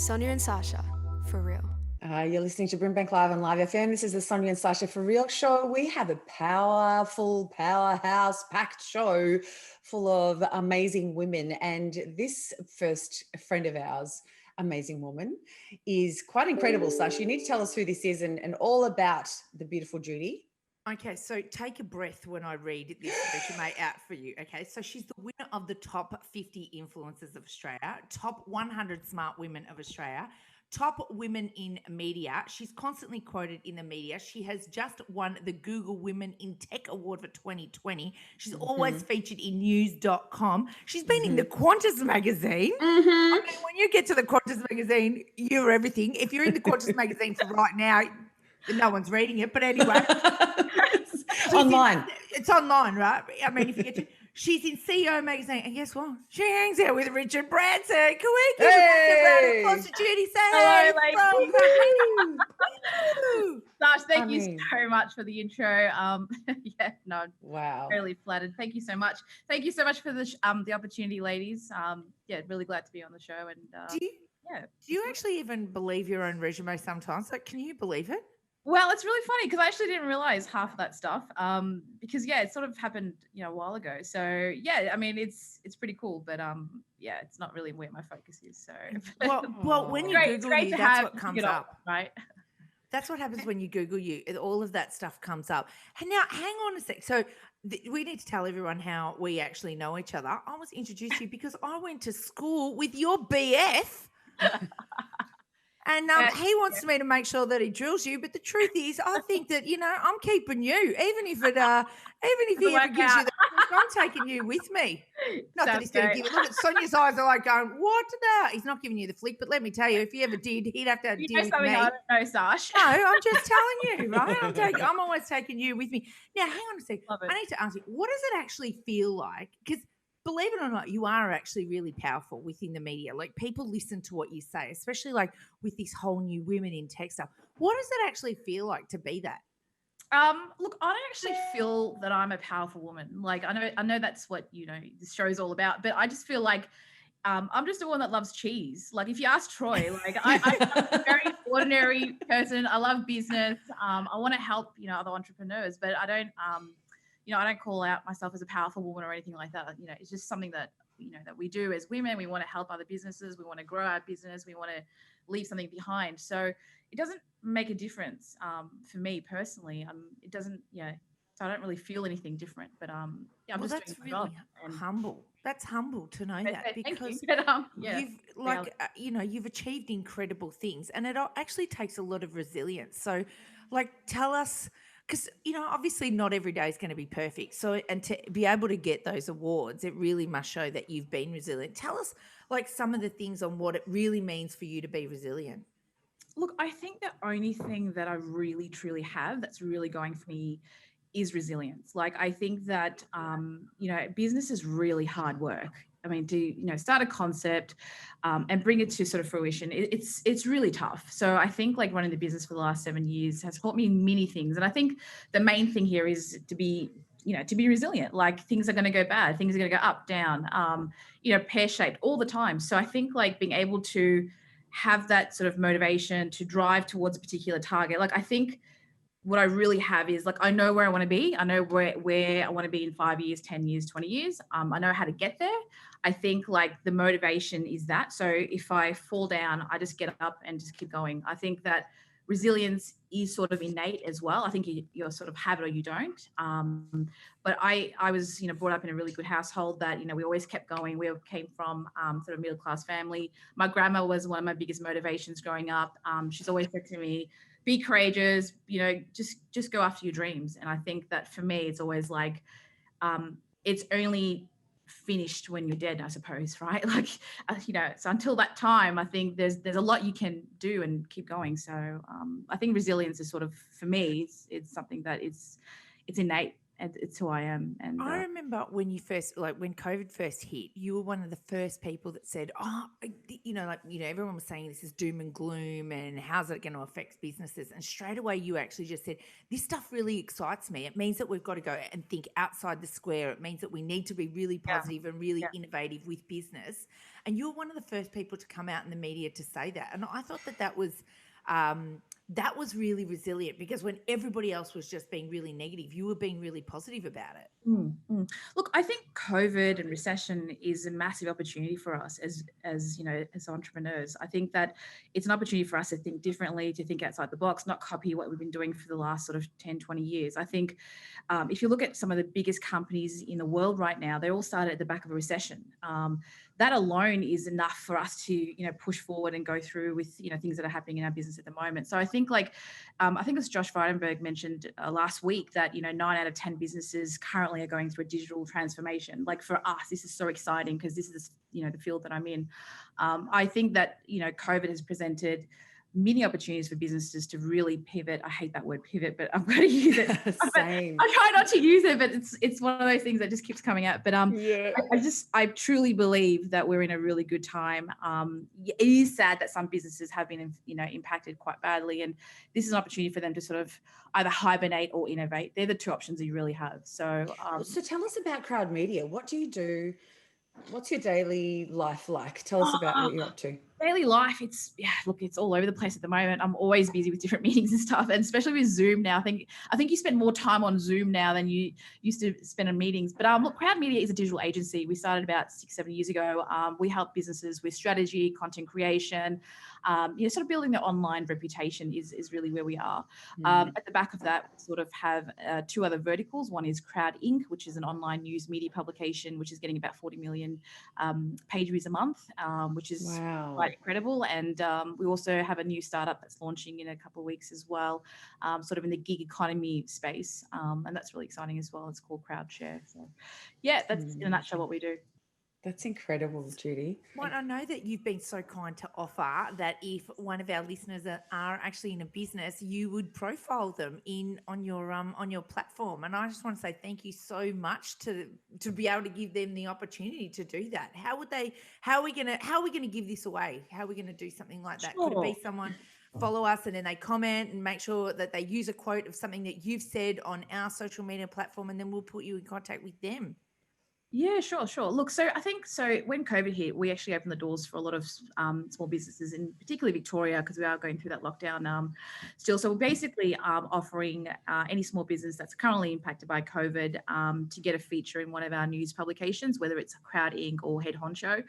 Sonya and Sacha, for real. You're listening to Brimbank Live and Live FM. This is the Sonya and Sacha for Real show. We have a powerful, powerhouse packed show full of amazing women. And this first friend of ours, amazing woman, is quite incredible, Sacha. You need to tell us who this is and all about the beautiful Judy. Okay, so take a breath when I read this resume out for you. Okay, so she's the winner of the top 50 influencers of Australia, top 100 smart women of Australia, top women in media. She's constantly quoted in the media. She has just won the Google Women in Tech Award for 2020. She's always featured in news.com. She's been in the Qantas magazine. I mean, when you get to the Qantas magazine, you're everything. If you're in the Qantas magazine for right now, no one's reading it, but anyway. Online. It's online, right? I mean, if you get to, she's in CEO magazine, and guess what? She hangs out with Richard Branson. Can we give a massive round of applause to Judy? Say Hello, hey. Sash, thank you so much for the intro. Wow. Totally flattered. Thank you so much. Thank you so much for the opportunity, ladies. Really glad to be on the show. And do you actually even believe your own resume sometimes? Like, can you believe it? Well, it's really funny because I actually didn't realize half of that stuff. Because it sort of happened, a while ago. So I mean, it's pretty cool, but it's not really where my focus is. So well, when you Google you, that's what comes up, right? That's what happens when you Google you. All of that stuff comes up. And now, hang on a sec. So we need to tell everyone how we actually know each other. I was introduced to you because I went to school with your BF. And he wants me to make sure that he drills you, but the truth is, I think that I'm keeping you, even if he ever gives you that, I'm taking you with me. Not that he's going to give it. Look at Sonia's eyes are like going, what now? He's not giving you the flick, but let me tell you, if he ever did, he'd have to deal with me. I don't know, Sash. No, I'm just telling you, right? I'm always taking you with me. Now, hang on a sec. I need to ask you, what does it actually feel like? Because believe it or not, you are actually really powerful within the media. Like, people listen to what you say, especially like with this whole new women in tech stuff. What does it actually feel like to be that? Look, I don't actually feel that I'm a powerful woman. Like, I know that's what, this show's all about, but I just feel like I'm just a woman that loves cheese. Like, if you ask Troy, like I'm a very ordinary person. I love business. I want to help, other entrepreneurs, but I don't, I don't call out myself as a powerful woman or anything like that. It's just something that, that we do as women. We want to help other businesses. We want to grow our business. We want to leave something behind. So it doesn't make a difference for me personally. It doesn't, so I don't really feel anything different, but I'm just that's doing my really job. humble. That's humble to know that, because you've achieved incredible things, and it actually takes a lot of resilience. So tell us, because, obviously not every day is going to be perfect. So, and to be able to get those awards, it really must show that you've been resilient. Tell us some of the things on what it really means for you to be resilient. Look, I think the only thing that I really, truly have that's really going for me is resilience. Like, I think that, business is really hard work. I mean, to, start a concept and bring it to sort of fruition, it's really tough. So I think running the business for the last 7 years has taught me many things. And I think the main thing here is to be resilient. Like, things are going to go bad. Things are going to go up, down, pear-shaped all the time. So I think being able to have that sort of motivation to drive towards a particular target. Like, I think what I really have is I know where I want to be. I know where I want to be in 5 years, 10 years, 20 years. I know how to get there. I think the motivation is that. So if I fall down, I just get up and just keep going. I think that resilience is sort of innate as well. I think you sort of have it or you don't. But I was, brought up in a really good household that, we always kept going. We came from sort of middle-class family. My grandma was one of my biggest motivations growing up. She's always said to me, be courageous, just go after your dreams. And I think that for me, it's always it's only finished when you're dead, I suppose, right? So until that time, I think there's a lot you can do and keep going. So I think resilience is sort of, for me, it's something that it's innate, it's who I am. And I remember when when COVID first hit, you were one of the first people that said, everyone was saying this is doom and gloom and how's it going to affect businesses? And straight away you actually just said, this stuff really excites me. It means that we've got to go and think outside the square. It means that we need to be really positive and really innovative with business. And you're one of the first people to come out in the media to say that. And I thought that was really resilient, because when everybody else was just being really negative, you were being really positive about it. Look, I think COVID and recession is a massive opportunity for us as entrepreneurs. I think that it's an opportunity for us to think differently, to think outside the box, not copy what we've been doing for the last sort of 10, 20 years. I think if you look at some of the biggest companies in the world right now, they all started at the back of a recession. That alone is enough for us to, push forward and go through with, things that are happening in our business at the moment. So I think I think as Josh Frydenberg mentioned last week that, 9 out of 10 businesses currently are going through a digital transformation. Like for us, this is so exciting because this is, the field that I'm in. I think that, COVID has presented many opportunities for businesses to really pivot. I hate that word pivot, but I'm going to use it. Same. I try not to use it, but it's one of those things that just keeps coming out. But I truly believe that we're in a really good time. It is sad that some businesses have been, impacted quite badly, and this is an opportunity for them to sort of either hibernate or innovate. They're the two options that you really have. So tell us about Crowd Media. What do you do? What's your daily life like? Tell us about what you're up to. Daily life, it's all over the place at the moment. I'm always busy with different meetings and stuff, and especially with Zoom now. I think you spend more time on Zoom now than you used to spend on meetings. But look, Crowd Media is a digital agency. We started about 6-7 years ago. We help businesses with strategy, content creation, sort of building their online reputation is really where we are. At the back of that, we sort of have 2 other verticals. One is Crowd Inc., which is an online news media publication, which is getting about 40 million page views a month, which is quite incredible. And we also have a new startup that's launching in a couple of weeks as well, sort of in the gig economy space. And that's really exciting as well. It's called CrowdShare. So that's in a nutshell what we do. That's incredible, Judy. Well, I know that you've been so kind to offer that if one of our listeners are actually in a business, you would profile them on your platform. And I just want to say thank you so much to be able to give them the opportunity to do that. How are we gonna give this away? How are we gonna do something like that? Sure. Could it be someone follow us and then they comment and make sure that they use a quote of something that you've said on our social media platform, and then we'll put you in contact with them? Yeah, sure. Look, so I think when COVID hit, we actually opened the doors for a lot of small businesses, in particularly Victoria, because we are going through that lockdown still. So we're basically offering any small business that's currently impacted by COVID to get a feature in one of our news publications, whether it's Crowd Inc. or Head Honcho.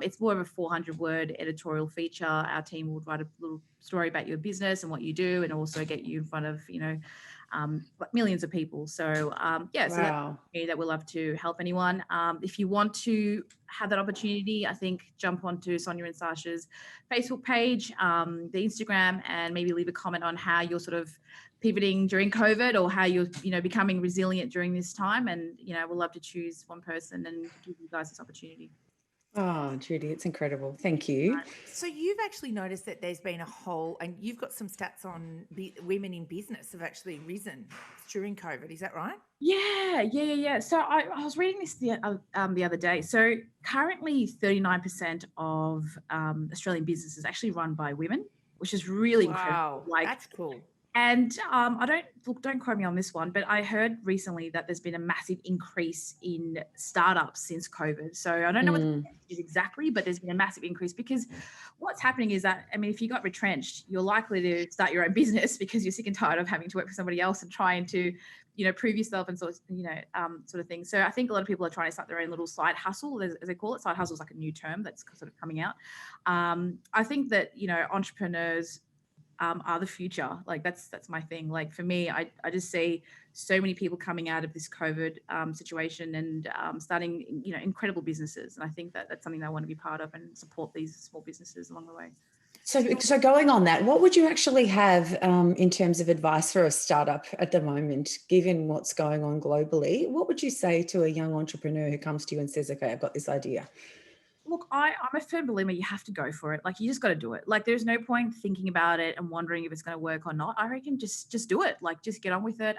It's more of a 400-word editorial feature. Our team would write a little story about your business and what you do, and also get you in front of, millions of people. So so that's me that we'll love to help anyone. If you want to have that opportunity, I think jump onto Sonya and Sacha's Facebook page, the Instagram, and maybe leave a comment on how you're sort of pivoting during COVID, or how you're, becoming resilient during this time. And, we'll love to choose one person and give you guys this opportunity. Oh, Judy, it's incredible. Thank you. So you've actually noticed that there's been and you've got some stats on women in business have actually risen during COVID. Is that right? Yeah. So I was reading this the other day. So currently 39% of Australian businesses actually run by women, which is really incredible. That's cool. And don't quote me on this one, but I heard recently that there's been a massive increase in startups since COVID. So I don't know what the percentage is exactly, but there's been a massive increase, because what's happening is that, if you got retrenched, you're likely to start your own business because you're sick and tired of having to work for somebody else and trying to, prove yourself and sort of thing. So I think a lot of people are trying to start their own little side hustle, as they call it. Side hustle is like a new term that's sort of coming out. I think that, entrepreneurs are the future. Like that's my thing. Like for me, I just see so many people coming out of this COVID situation and starting, incredible businesses. And I think that that's something that I want to be part of and support these small businesses along the way. So going on that, what would you actually have in terms of advice for a startup at the moment, given what's going on globally? What would you say to a young entrepreneur who comes to you and says, okay, I've got this idea? Look, I'm a firm believer you have to go for it. Like you just got to do it. Like there's no point thinking about it and wondering if it's going to work or not. I reckon just do it. Like just get on with it.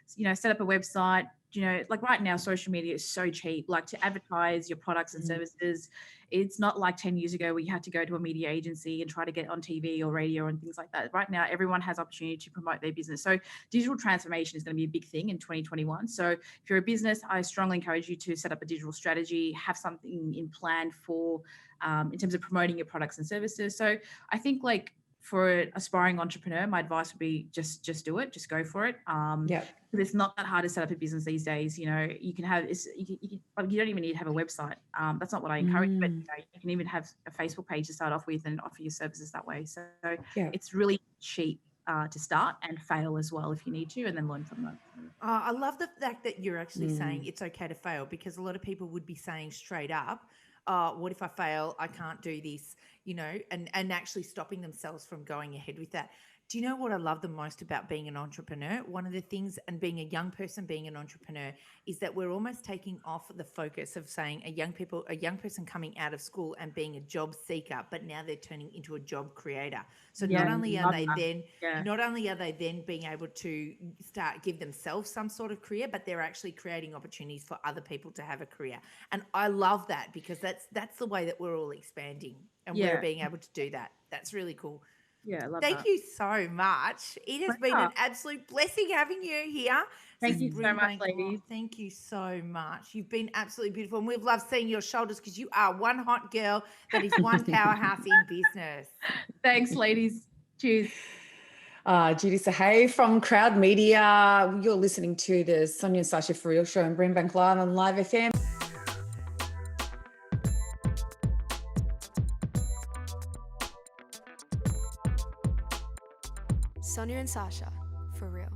Set up a website. Like right now, social media is so cheap. Like to advertise your products and services, it's not like 10 years ago where you had to go to a media agency and try to get on TV or radio and things like that. Right now, everyone has opportunity to promote their business. So digital transformation is going to be a big thing in 2021. So if you're a business, I strongly encourage you to set up a digital strategy, have something in plan for in terms of promoting your products and services. So I think like for an aspiring entrepreneur, my advice would be just do it, just go for it. It's not that hard to set up a business these days. You can have you don't even need to have a website. That's not what I encourage, but you can even have a Facebook page to start off with and offer your services that way. So it's really cheap to start and fail as well if you need to, and then learn from that. I love the fact that you're actually saying it's okay to fail, because a lot of people would be saying straight up, what if I fail? I can't do this, and actually stopping themselves from going ahead with that. Do you know what I love the most about being an entrepreneur? One of the things, and being a young person, being an entrepreneur, is that we're almost taking off the focus of saying a young person coming out of school and being a job seeker, but now they're turning into a job creator. So not only are they then being able to give themselves some sort of career, but they're actually creating opportunities for other people to have a career. And I love that, because that's the way that we're all expanding, and we're being able to do that. That's really cool. Yeah, I love Thank that. you so much. It has been an absolute blessing having you here. Thank you so much, ladies. Thank you so much. You've been absolutely beautiful, and we've loved seeing your shoulders, because you are one hot girl that is one powerhouse in business. Thanks, ladies. Cheers. Judy Sahay from Crowd Media. You're listening to the Sonya and Sacha For Real show on Brimbank Live on Live FM. Sonya and Sacha, for real.